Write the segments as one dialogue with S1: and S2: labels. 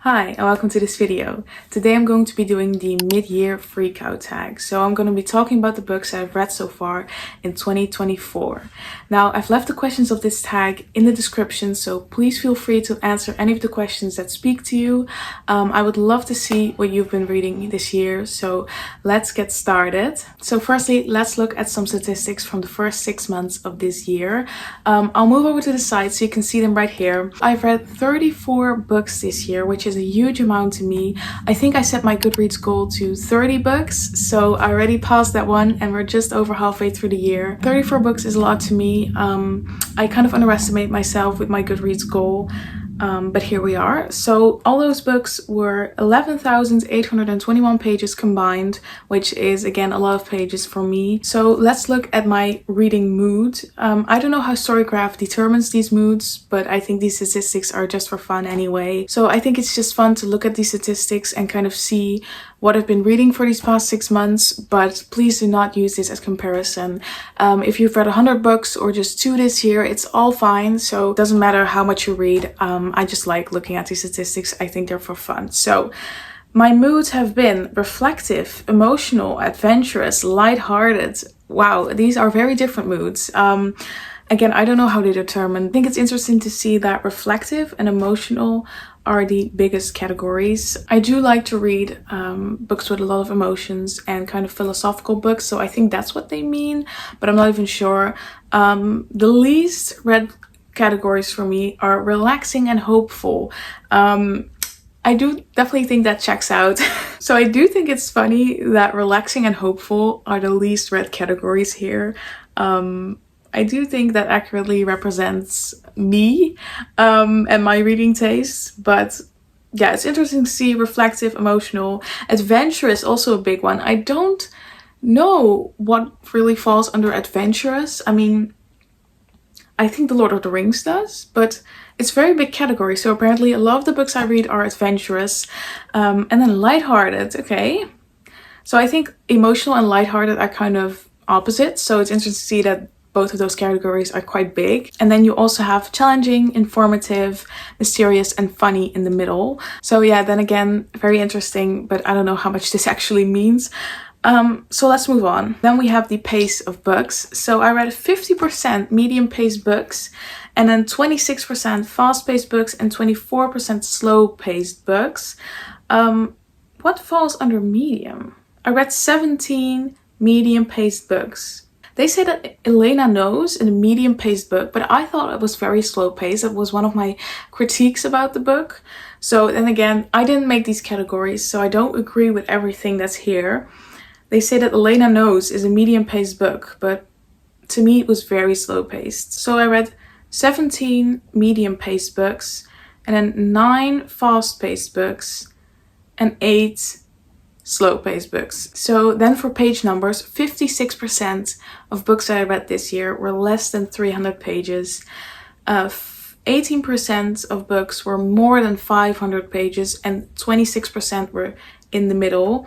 S1: Hi and welcome to this video. Today I'm going to be doing the mid-year freakout tag. So I'm going to be talking about the books I've read so far in 2024. Now I've left the questions of this tag in the description, so please feel free to answer any of the questions that speak to you. I would love to see what you've been reading this year, so let's get started. So firstly, let's look at some statistics from the first 6 months of this year. I'll move over to the side so you can see them right here. I've read 34 books this year, which is a huge amount to me. I think I set my Goodreads goal to 30 books, so I already passed that one and we're just over halfway through the year. 34 books is a lot to me. I kind of underestimate myself with my Goodreads goal. But here we are. So all those books were 11,821 pages combined, which is again a lot of pages for me. So let's look at my reading mood. I don't know how Storygraph determines these moods, but I think these statistics are just for fun anyway. So I think it's just fun to look at these statistics and kind of see what I've been reading for these past 6 months, but please do not use this as comparison. If you've read 100 books or just 2 this year, it's all fine. So it doesn't matter how much you read. I just like looking at these statistics. I think they're for fun. So my moods have been reflective, emotional, adventurous, lighthearted. Wow, these are very different moods. Again, I don't know how they determine. I think it's interesting to see that reflective and emotional are the biggest categories. I do like to read books with a lot of emotions and kind of philosophical books, so I think that's what they mean, but I'm not even sure. The least read categories for me are relaxing and hopeful. I do definitely think that checks out. So I do think it's funny that relaxing and hopeful are the least read categories here. I do think that accurately represents me and my reading taste, but yeah, it's interesting to see reflective, emotional. Adventurous, also a big one. I don't know what really falls under adventurous. I mean, I think The Lord of the Rings does, but it's a very big category. So apparently a lot of the books I read are adventurous. And then lighthearted, okay. So I think emotional and lighthearted are kind of opposites. So it's interesting to see that both of those categories are quite big. And then you also have challenging, informative, mysterious, and funny in the middle. So yeah, then again, very interesting, but I don't know how much this actually means. So let's move on. Then we have the pace of books. So I read 50% medium-paced books, and then 26% fast-paced books, and 24% slow-paced books. What falls under medium? I read 17 medium-paced books. They say that Elena knows in a medium-paced book, but I thought it was very slow-paced. It was one of my critiques about the book. So then again, I didn't make these categories, so I don't agree with everything that's here. They say that Elena Knows is a medium-paced book, but to me it was very slow-paced. So I read 17 medium-paced books, and then 9 fast-paced books, and 8 slow-paced books. So then for page numbers, 56% of books that I read this year were less than 300 pages. 18% of books were more than 500 pages, and 26% were in the middle.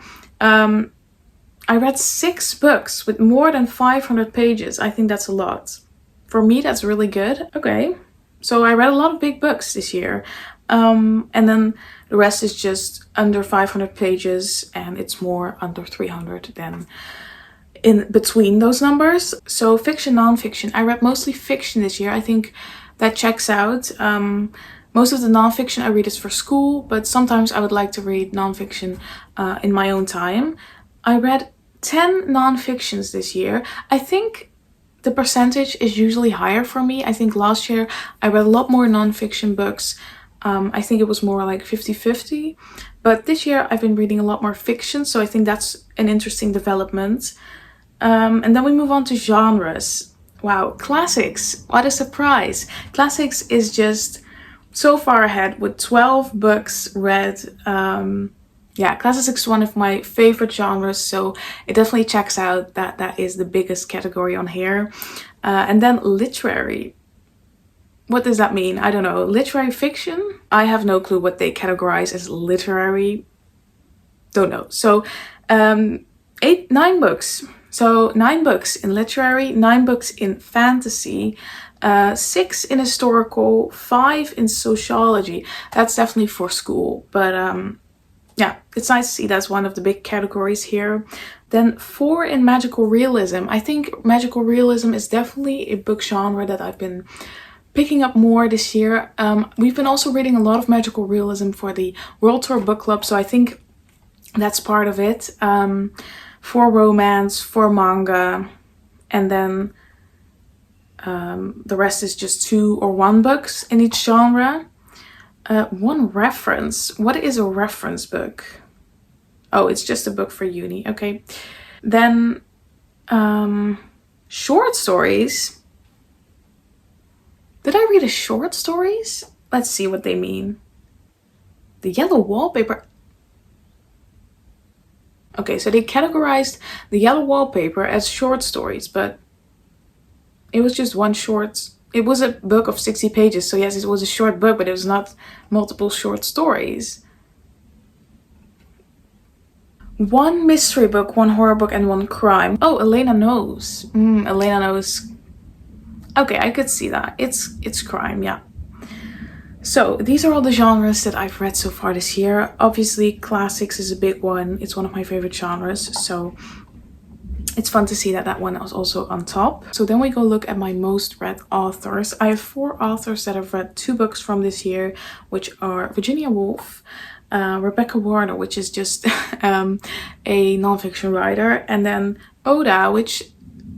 S1: I read 6 books with more than 500 pages. I think that's a lot. For me, that's really good. Okay, so I read a lot of big books this year. And then the rest is just under 500 pages, and it's more under 300 than in between those numbers. So fiction, non-fiction. I read mostly fiction this year. I think that checks out. Most of the non-fiction I read is for school, but sometimes I would like to read non-fiction in my own time. I read 10 non-fictions this year. I think the percentage is usually higher for me. I think last year I read a lot more non-fiction books. I think it was more like 50-50. But this year I've been reading a lot more fiction, so I think that's an interesting development. And then we move on to genres. Wow, classics. What a surprise. Classics is just so far ahead with 12 books read. Yeah, classics is one of my favorite genres, so it definitely checks out that that is the biggest category on here. And then literary. What does that mean? I don't know. Literary fiction? I have no clue what they categorize as literary. Don't know. So 9 books. So 9 books in literary, 9 books in fantasy, 6 in historical, 5 in sociology. That's definitely for school, but yeah, it's nice to see that's one of the big categories here. Then 4 in magical realism. I think magical realism is definitely a book genre that I've been picking up more this year. We've been also reading a lot of magical realism for the World Tour Book Club, so I think that's part of it. 4 romance, 4 manga, and then the rest is just 2 or 1 books in each genre. 1 reference. What is a reference book? Oh, it's just a book for uni. Okay. Then short stories. Did I read a short stories? Let's see what they mean. The yellow wallpaper. Okay, so they categorized the yellow wallpaper as short stories, but it was just one short. It was a book of 60 pages, so yes, it was a short book, but it was not multiple short stories. 1 mystery book, 1 horror book, and 1 crime. Oh, Elena knows. Elena knows. Okay, I could see that. It's crime, yeah. So these are all the genres that I've read so far this year. Obviously, classics is a big one. It's one of my favorite genres, so it's fun to see that that one was also on top. So then we go look at my most read authors. I have 4 authors that I've read 2 books from this year, which are Virginia Woolf, Rebecca Warner, which is just a nonfiction writer, and then Oda, which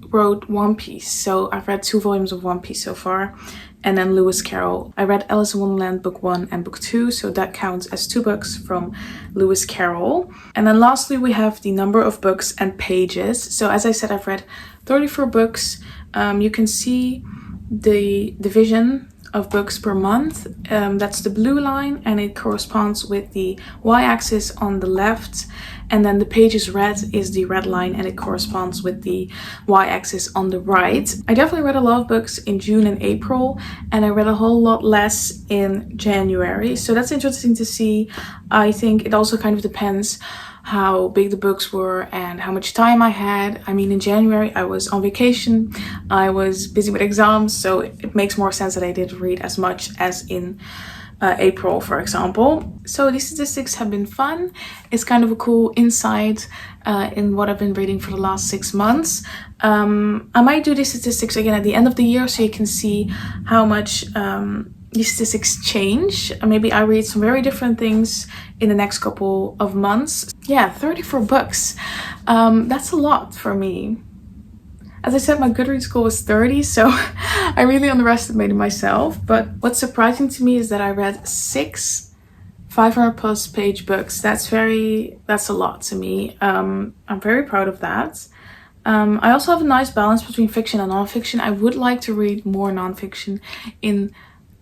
S1: wrote One Piece. So I've read 2 volumes of One Piece so far. And then Lewis Carroll. I read Alice in Wonderland book 1 and book 2, so that counts as 2 books from Lewis Carroll. And then lastly, we have the number of books and pages. So as I said, I've read 34 books. You can see the division of books per month. That's the blue line, and it corresponds with the y-axis on the left. And then the pages read is the red line, and it corresponds with the y-axis on the right. I definitely read a lot of books in June and April, and I read a whole lot less in January. So that's interesting to see. I think it also kind of depends how big the books were and how much time I had. I mean, in January I was on vacation, I was busy with exams, so it makes more sense that I didn't read as much as in April, for example. So these statistics have been fun. It's kind of a cool insight in what I've been reading for the last 6 months. I might do these statistics again at the end of the year, so you can see how much these statistics change. Maybe I read some very different things in the next couple of months. Yeah, 34 books. That's a lot for me. As I said, my Goodreads score was 30, so I really underestimated myself. But what's surprising to me is that I read 6 500+ page books. That's a lot to me. I'm very proud of that. I also have a nice balance between fiction and nonfiction. I would like to read more nonfiction in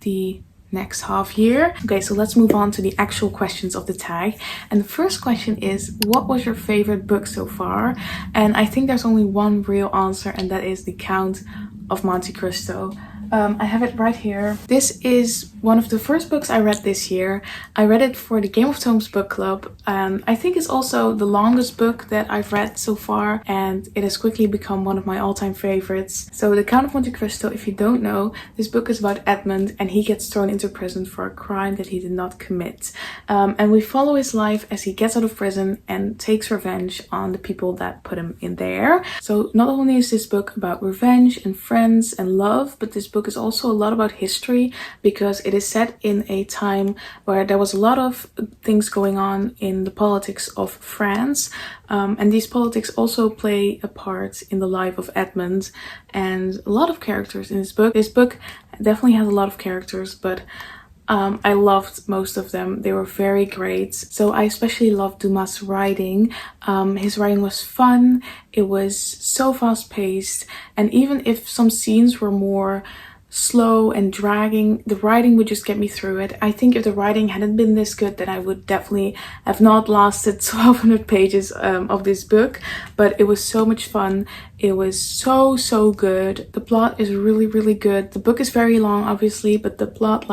S1: the next half year. Okay, so let's move on to the actual questions of the tag. And the first question is, what was your favorite book so far? And I think there's only one real answer, and that is The Count of Monte Cristo. I have it right here. This is one of the first books I read this year. I read it for the Game of Thrones book club. I think it's also the longest book that I've read so far, and it has quickly become one of my all-time favorites. So The Count of Monte Cristo, if you don't know, this book is about Edmund, and he gets thrown into prison for a crime that he did not commit. And we follow his life as he gets out of prison and takes revenge on the people that put him in there. So not only is this book about revenge and friends and love, but this book is also a lot about history, because it is set in a time where there was a lot of things going on in the politics of France, and these politics also play a part in the life of Edmund and a lot of characters in this book. This book definitely has a lot of characters, but I loved most of them. They were very great. So I especially loved Dumas' writing. His writing was fun. It was so fast paced, and even if some scenes were more slow and dragging, the writing would just get me through it. I think if the writing hadn't been this good, then I would definitely have not lasted 1200 pages of this book. But it was so much fun. It was so good. The plot is really good. The book is very long, obviously, but the plot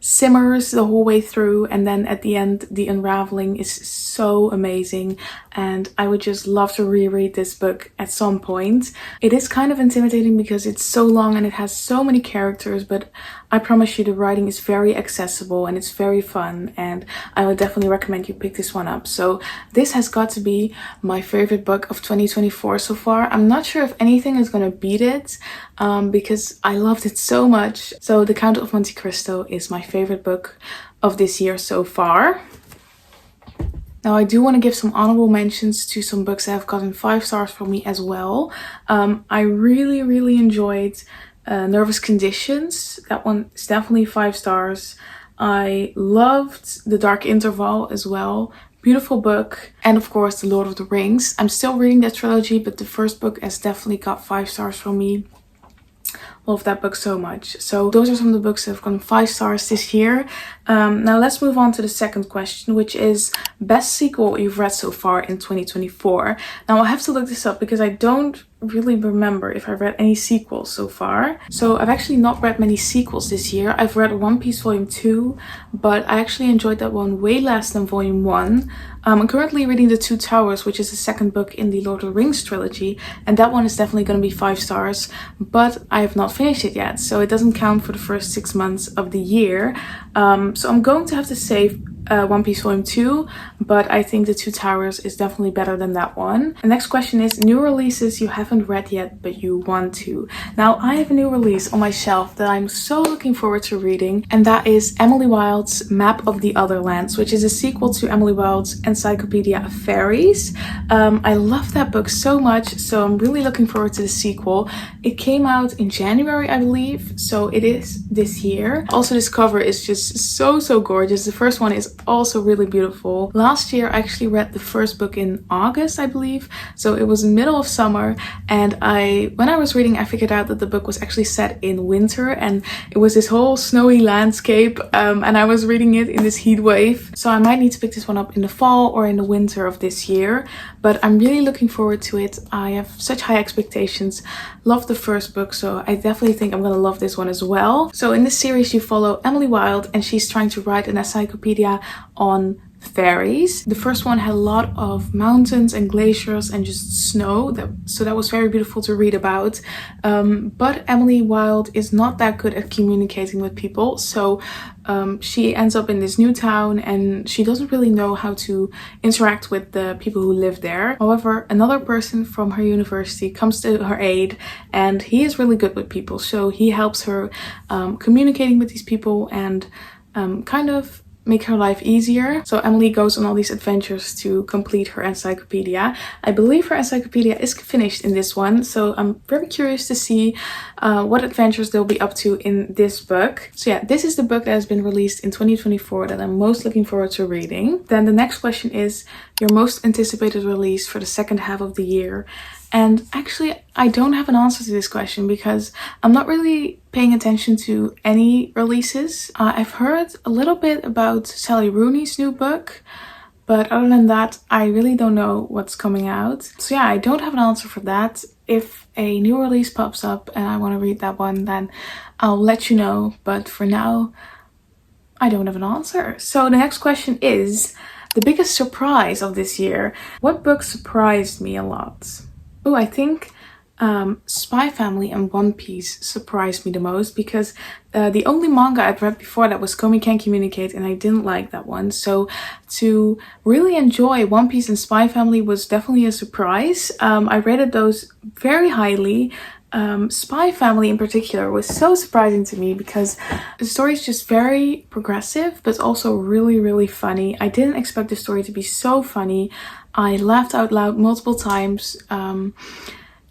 S1: simmers the whole way through, and then at the end the unraveling is so amazing, and I would just love to reread this book at some point. It is kind of intimidating because it's so long and it has so many characters, but I promise you the writing is very accessible and it's very fun, and I would definitely recommend you pick this one up. So this has got to be my favorite book of 2024 so far. I'm not sure if anything is gonna beat it because I loved it so much. So The Count of Monte Cristo is my favorite book of this year so far. Now I do want to give some honorable mentions to some books that have gotten 5 stars from me as well. I really enjoyed Nervous Conditions. That one is definitely 5 stars. I loved The Dark Interval as well. Beautiful book. And of course The Lord of the Rings. I'm still reading that trilogy, but the first book has definitely got 5 stars from me. Love that book so much. So those are some of the books that have gotten 5 stars this year. Now let's move on to the second question, which is best sequel you've read so far in 2024. Now I have to look this up because I don't really remember if I've read any sequels so far. So I've actually not read many sequels this year. I've read One Piece Volume 2, but I actually enjoyed that one way less than Volume 1. I'm currently reading The Two Towers, which is the second book in the Lord of the Rings trilogy, and that one is definitely going to be 5 stars, but I have not finished it yet, so it doesn't count for the first 6 months of the year. So I'm going to have to save One Piece Volume 2, but I think The Two Towers is definitely better than that one. The next question is new releases you haven't read yet but you want to. Now I have a new release on my shelf that I'm so looking forward to reading, and that is Emily Wilde's Map of the Other Lands, which is a sequel to Emily Wilde's Encyclopedia of Fairies. I love that book so much, so I'm really looking forward to the sequel. It came out in January, I believe, so it is this year. Also, this cover is just so gorgeous. The first one is also really beautiful. Last year I actually read the first book in August, I believe, so it was middle of summer, and when I was reading I figured out that the book was actually set in winter, and it was this whole snowy landscape, and I was reading it in this heat wave, so I might need to pick this one up in the fall or in the winter of this year, but I'm really looking forward to it. I have such high expectations. Loved the first book, so I definitely think I'm gonna love this one as well. So in this series you follow Emily Wilde, and she's trying to write an encyclopedia on fairies. The first one had a lot of mountains and glaciers and just snow, so that was very beautiful to read about. But Emily Wilde is not that good at communicating with people, so she ends up in this new town and she doesn't really know how to interact with the people who live there. However, another person from her university comes to her aid, and he is really good with people, so he helps her communicating with these people and kind of make her life easier. So Emily goes on all these adventures to complete her encyclopedia. I believe her encyclopedia is finished in this one, so I'm very curious to see what adventures they'll be up to in this book. So yeah, this is the book that has been released in 2024 that I'm most looking forward to reading. Then the next question is your most anticipated release for the second half of the year. And actually, I don't have an answer to this question because I'm not really paying attention to any releases. I've heard a little bit about Sally Rooney's new book, but other than that, I really don't know what's coming out. So yeah, I don't have an answer for that. If a new release pops up and I want to read that one, then I'll let you know. But for now, I don't have an answer. So the next question is the biggest surprise of this year. What book surprised me a lot? Oh, I think Spy Family and One Piece surprised me the most because the only manga I'd read before that was Komi Can Communicate, and I didn't like that one. So to really enjoy One Piece and Spy Family was definitely a surprise. I rated those very highly. Spy Family in particular was so surprising to me because the story is just very progressive but also really funny. I didn't expect the story to be so funny. I laughed out loud multiple times.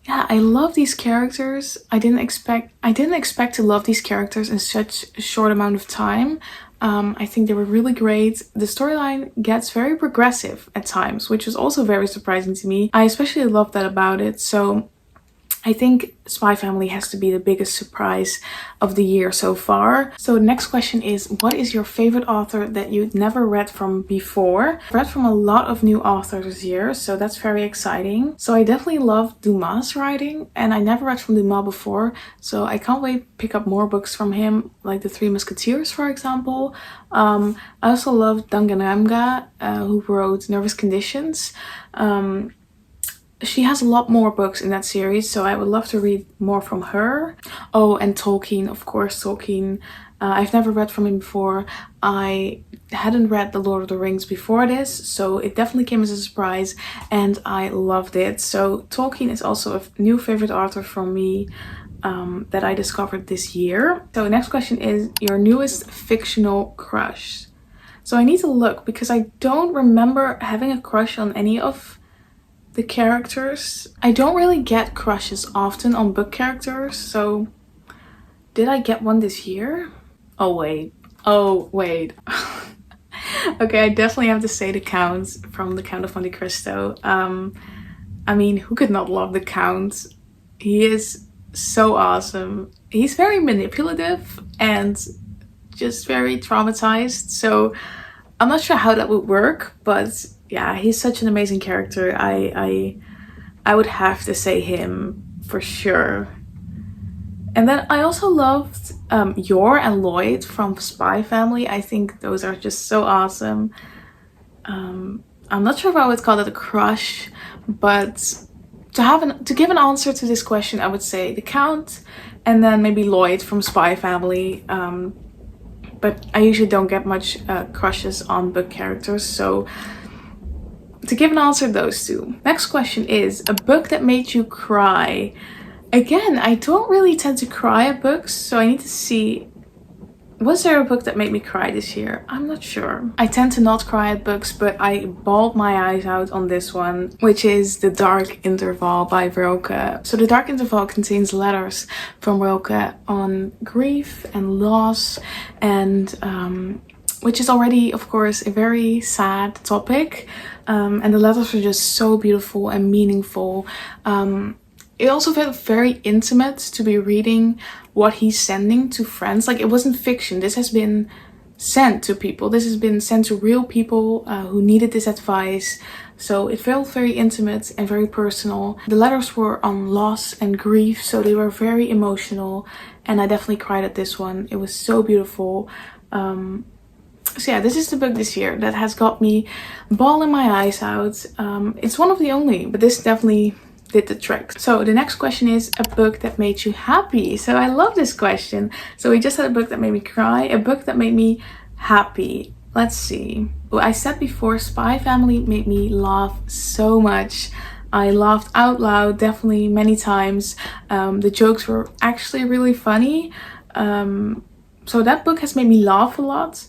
S1: Yeah, I love these characters. I didn't expect to love these characters in such a short amount of time. I think they were really great. The storyline gets very progressive at times, which was also very surprising to me. I especially love that about it. So I think Spy Family has to be the biggest surprise of the year so far. So the next question is, what is your favorite author that you'd never read from before? I've read from a lot of new authors this year, so that's very exciting. So I definitely love Dumas' writing, and I never read from Dumas before, so I can't wait to pick up more books from him, like The Three Musketeers, for example. I also love Danganronpa, who wrote Nervous Conditions. She has a lot more books in that series, so I would love to read more from her. Oh, and Tolkien, of course, Tolkien. I've never read from him before. I hadn't read The Lord of the Rings before this, so it definitely came as a surprise, and I loved it. So Tolkien is also a new favorite author from me that I discovered this year. So the next question is your newest fictional crush. So I need to look because I don't remember having a crush on any of the characters. I don't really get crushes often on book characters, so did I get one this year? Oh wait. Okay, I definitely have to say the Count from The Count of Monte Cristo. I mean, who could not love the Count? He is so awesome. He's very manipulative and just very traumatized, so I'm not sure how that would work, but yeah, he's such an amazing character. I would have to say him for sure. And then I also loved Yor and Lloyd from Spy Family. I think those are just so awesome. I'm not sure if I would call it a crush, but to give an answer to this question, I would say the Count and then maybe Lloyd from Spy Family. But I usually don't get much crushes on book characters, so to give an answer, those two. Next question is a book that made you cry. Again, I don't really tend to cry at books, so I need to see, was there a book that made me cry this year? I'm not sure. I tend to not cry at books, but I bawled my eyes out on this one, which is The Dark Interval by Rilke. So The Dark Interval contains letters from Rilke on grief and loss, and which is already, of course, a very sad topic. And the letters are just so beautiful and meaningful. It also felt very intimate to be reading what he's sending to friends. Like, it wasn't fiction. This has been sent to people. This has been sent to real people who needed this advice. So it felt very intimate and very personal. The letters were on loss and grief, so they were very emotional. And I definitely cried at this one. It was so beautiful. So yeah, this is the book this year that has got me bawling my eyes out. It's one of the only, but this definitely did the trick. So the next question is a book that made you happy. So I love this question. So we just had a book that made me cry, a book that made me happy. Let's see. Well, I said before, Spy Family made me laugh so much. I laughed out loud, definitely many times. The jokes were actually really funny. So that book has made me laugh a lot.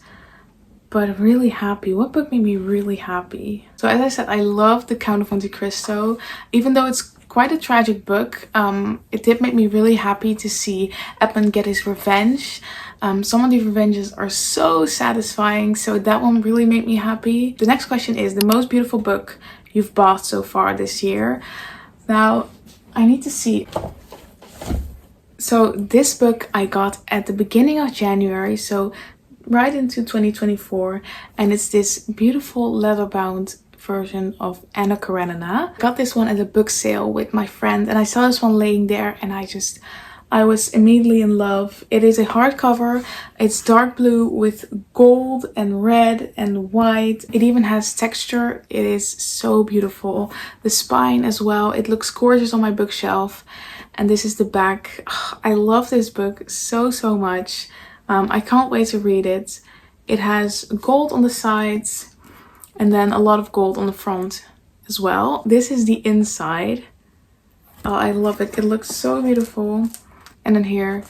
S1: But really happy. What book made me really happy? So as I said, I love The Count of Monte Cristo. Even though it's quite a tragic book, it did make me really happy to see Edmund get his revenge. Some of these revenges are so satisfying, so that one really made me happy. The next question is the most beautiful book you've bought so far this year. Now, I need to see. So this book I got at the beginning of January, so right into 2024, and it's this beautiful leather-bound version of Anna Karenina. Got this one at a book sale with my friend, and I saw this one laying there, and I was immediately in love. It is a hardcover. It's dark blue with gold and red and white. It even has texture. It is so beautiful. The spine as well. It looks gorgeous on my bookshelf. And this is the back. I love this book so much. I can't wait to read it. It has gold on the sides and then a lot of gold on the front as well. This is the inside. Oh, I love it. It looks so beautiful. And then here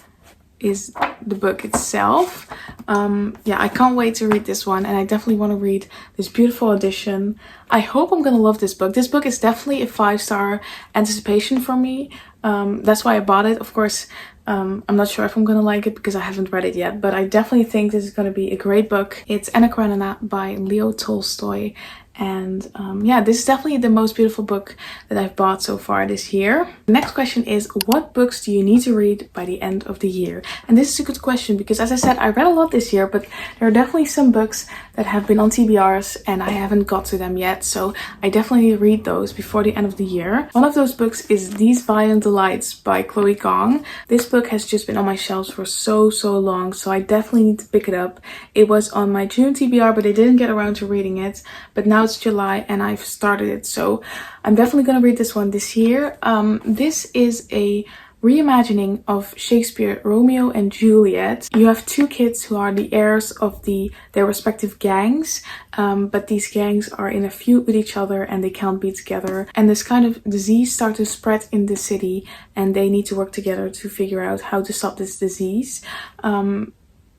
S1: is the book itself. Yeah, I can't wait to read this one, and I definitely want to read this beautiful edition. I hope I'm gonna love this book. This book is definitely a 5-star anticipation for me. That's why I bought it. Of course, I'm not sure if I'm gonna like it because I haven't read it yet, but I definitely think this is gonna be a great book. It's Anna Karenina by Leo Tolstoy, And yeah, this is definitely the most beautiful book that I've bought so far this year. The next question is, what books do you need to read by the end of the year? And this is a good question because, as I said, I read a lot this year, but there are definitely some books that have been on TBRs and I haven't got to them yet. So I definitely need to read those before the end of the year. One of those books is These Violent Delights by Chloe Gong. This book has just been on my shelves for so long, so I definitely need to pick it up. It was on my June TBR, but I didn't get around to reading it. But now it's July and I've started it, so I'm definitely going to read this one this year. This is a reimagining of Shakespeare Romeo and Juliet. You have two kids who are the heirs of their respective gangs, but these gangs are in a feud with each other and they can't be together. And this kind of disease starts to spread in the city and they need to work together to figure out how to stop this disease.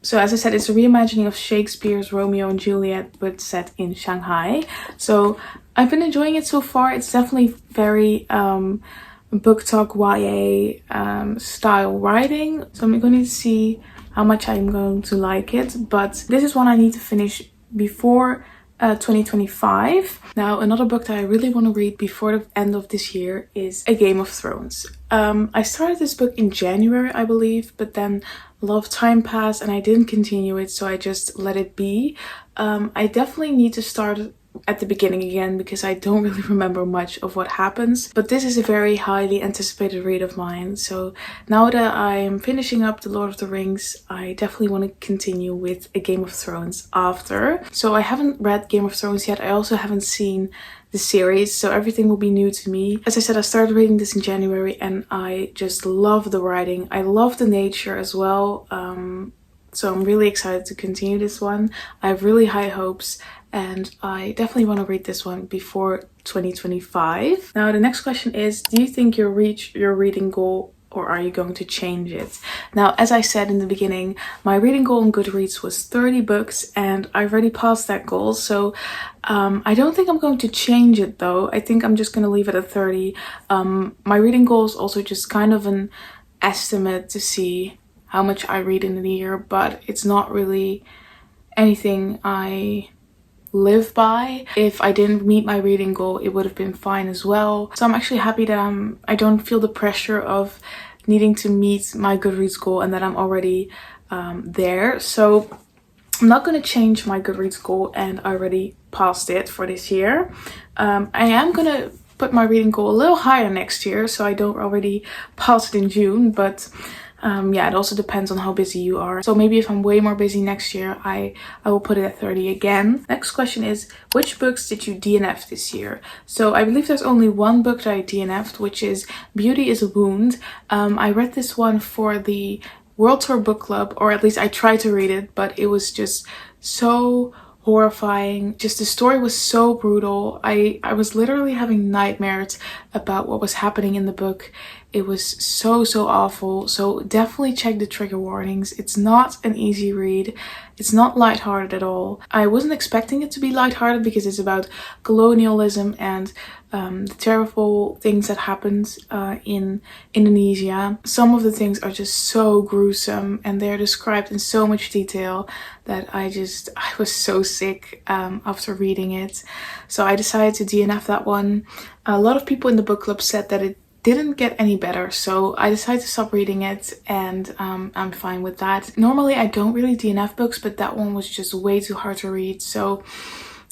S1: So as I said, it's a reimagining of Shakespeare's Romeo and Juliet, but set in Shanghai. So I've been enjoying it so far. It's definitely very BookTok YA style writing. So I'm going to see how much I'm going to like it. But this is one I need to finish before 2025. Now, another book that I really want to read before the end of this year is A Game of Thrones. I started this book in January, I believe, but then a lot of time passed and I didn't continue it, so I just let it be. I definitely need to start at the beginning again because I don't really remember much of what happens. But this is a very highly anticipated read of mine. So now that I'm finishing up The Lord of the Rings, I definitely want to continue with A Game of Thrones after. So I haven't read Game of Thrones yet. I also haven't seen the series, so everything will be new to me. As I said, I started reading this in January and I just love the writing. I love the nature as well. So I'm really excited to continue this one. I have really high hopes and I definitely want to read this one before 2025. Now the next question is, do you think you'll reach your reading goal or are you going to change it? Now, as I said in the beginning, my reading goal on Goodreads was 30 books and I've already passed that goal. So I don't think I'm going to change it though. I think I'm just going to leave it at 30. My reading goal is also just kind of an estimate to see how much I read in a year, but it's not really anything I live by. If I didn't meet my reading goal, it would have been fine as well. So I'm actually happy that I don't feel the pressure of needing to meet my Goodreads goal and that I'm already there. So I'm not going to change my Goodreads goal and I already passed it for this year. I am going to put my reading goal a little higher next year so I don't already pass it in June, but yeah, it also depends on how busy you are. So maybe if I'm way more busy next year, I will put it at 30 again. Next question is, which books did you DNF this year? So I believe there's only one book that I DNF'd, which is Beauty is a Wound. I read this one for the World Tour Book Club, or at least I tried to read it, but it was just so horrifying. Just the story was so brutal. I was literally having nightmares about what was happening in the book. It was so awful. So definitely check the trigger warnings. It's not an easy read. It's not lighthearted at all. I wasn't expecting it to be lighthearted because it's about colonialism and the terrible things that happened in Indonesia. Some of the things are just so gruesome and they're described in so much detail that I was so sick after reading it. So I decided to DNF that one. A lot of people in the book club said that it didn't get any better, so I decided to stop reading it and I'm fine with that. Normally I don't really DNF books, but that one was just way too hard to read. So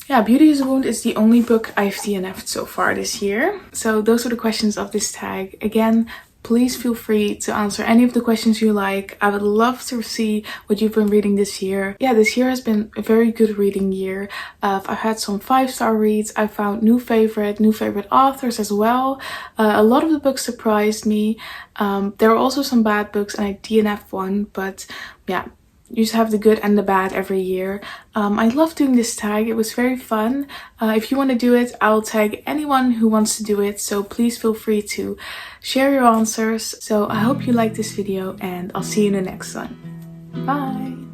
S1: yeah, Beauty is a Wound is the only book I've DNF'd so far this year. So those are the questions of this tag. Again, please feel free to answer any of the questions you like. I would love to see what you've been reading this year. Yeah, this year has been a very good reading year. I've had some 5-star reads. I found new favorite authors as well. A lot of the books surprised me. There were also some bad books and I DNF'd one, but yeah. You just have the good and the bad every year. I love doing this tag. It was very fun. If you want to do it, I'll tag anyone who wants to do it. So please feel free to share your answers. So I hope you liked this video and I'll see you in the next one. Bye!